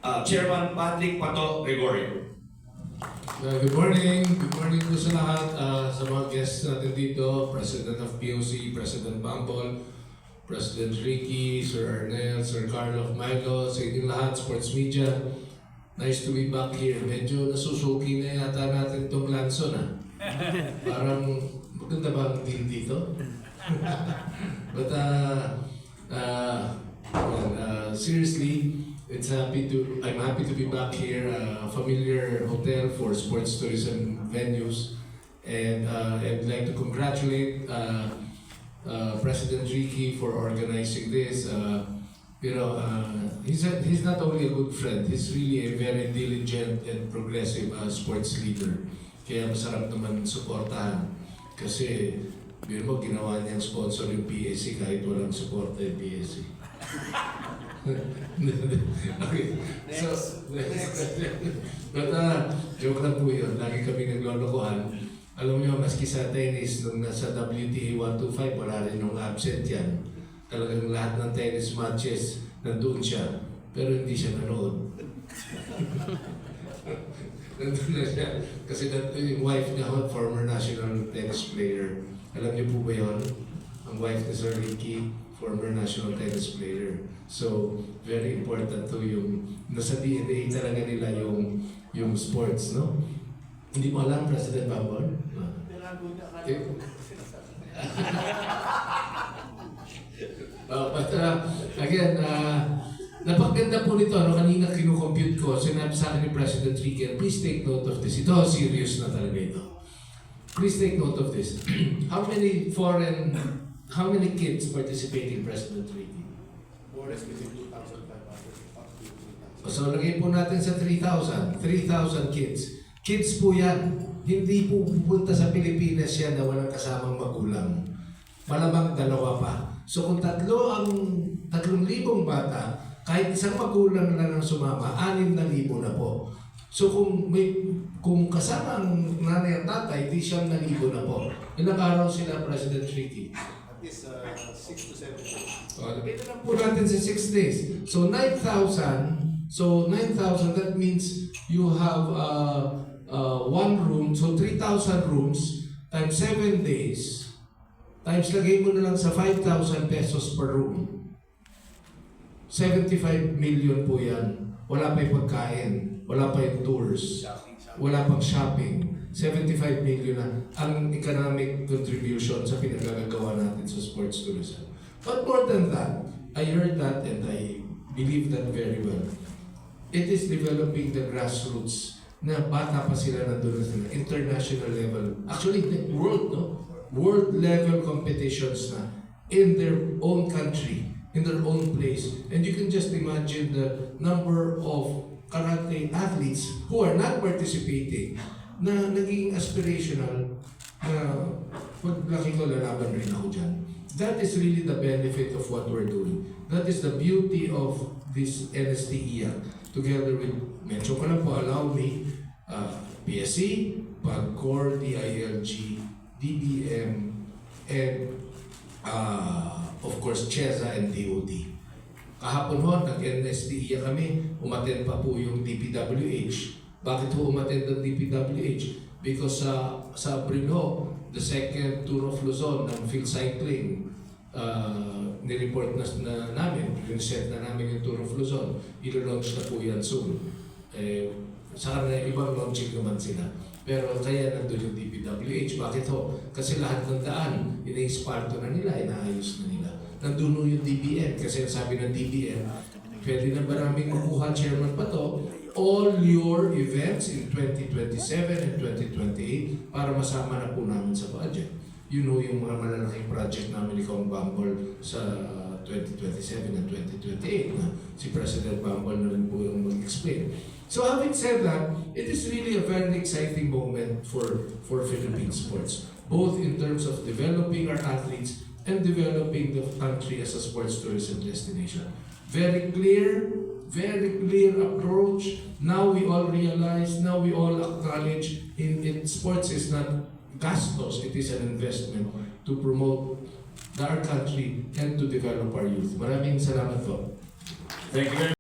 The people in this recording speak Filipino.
Chairman Patrick Pato Gregorio. Good morning po sa lahat, sa mga guests natin dito, President of POC, President Bambol, President Ricky, Sir Arnel, Sir Carlo of Milo, sa inyong lahat, sports media. Nice to be back here. Medyo nasusuki na yata natin itong Lanson Parang maganda ba ang deal dito? But seriously, I'm happy to be back here, a familiar hotel for sports tourism venues, and I'd like to congratulate President Ricky for organizing this. He's not only a good friend, he's really a very diligent and progressive sports leader. Kaya masarap naman suportahan kasi biro mo ginawa niyang sponsor yung PSC kahit walang suporta yung PSC. Okay. So, but joke lang po yun. Lagi kami naglolokohan. Alam niyo, maski sa tennis, nung nasa WTA 125, wala rin nung absent yan. Talagang lahat ng tennis matches, nandun siya. Pero hindi siya nanood. Nandun na siya. Kasi yung wife niya, former national tennis player. Alam niyo po ba yun? Ang wife ni Sir Ricky, former national tennis player. So, very important to yung nasa DNA talaga nila yung sports, no? Hindi mo alam, President Bambol? But again, napakaganda po nito. Kanina kinukompute ko, sinabi sa akin ni President Ricky, please take note of this. Ito, serious na talaga ito. Please take note of this. How many kids participate in President Ricky? More or less between 2,500 up to 3,000. So, lagay po natin sa 3,000. 3,000 kids. Kids po yan. Hindi po pupunta sa Pilipinas yan na walang kasamang magulang. Malamang dalawa pa. So, kung 3,000 bata, kahit isang magulang lang ang sumama, 6,000 na po. So, kung kasama ang nanay at tatay, di 9,000 na po. Ilang araw sila, President Ricky? At least 6 to 7 days. Lagay na lang po natin sa 6 days. So 9,000. So 9,000, that means you have one room. So 3,000 rooms times 7 days. Times lagay mo na lang sa 5,000 pesos per room. 75 million po yan. Wala pa yung pagkain. Wala pa yung tours. Wala pang shopping. 75 million na ang economic contribution sa pinagagagawa natin sa sports tourism. But more than that, I heard that and I believe that very well. It is developing the grassroots na bata pa sila nandun na sila, international level. Actually, the world, no? World level competitions na in their own country, in their own place. And you can just imagine the number of karate athletes who are not participating na naging aspirational na paglaki ko lalaban rin ako dyan. That is really the benefit of what we're doing. That is the beauty of this NSTIA. Together with, mention ko lang po, allow me, PSC, PAGCOR, DILG, DBM, and of course, CHESA and DOD. Kahapon ho, nag-NSTIA kami, umattend pa po yung DPWH. Bakit ho umattend ang DPWH? Because sa April ho, the second Tour of Luzon ng field cycling, nireport na namin, rineset na namin yung Tour of Luzon. Ilo-launch na po yan soon. Sa kanila, ibang launching naman sila. Pero kaya nandun yung DPWH. Bakit ho? Kasi lahat ng daan, ina-esparto na nila, inaayos na nila. Nandun ho yung DBM. Kasi sabi ng DBM, pwede na maraming makuha, Chairman Pato, all your events in 2027 and 2028 para masama na po namin sa budget. You know yung mga malalaking project namin ni Kong Bambol sa 2027 and 2028 na si President Bambol na rin po yung mag-explain. So having said that, it is really a very exciting moment for Philippine sports, both in terms of developing our athletes and developing the country as a sports tourism destination. Very clear approach. Now we all realize, now we all acknowledge in sports is not gastos, it is an investment to promote our country and to develop our youth. Maraming salamat po. Thank you very much.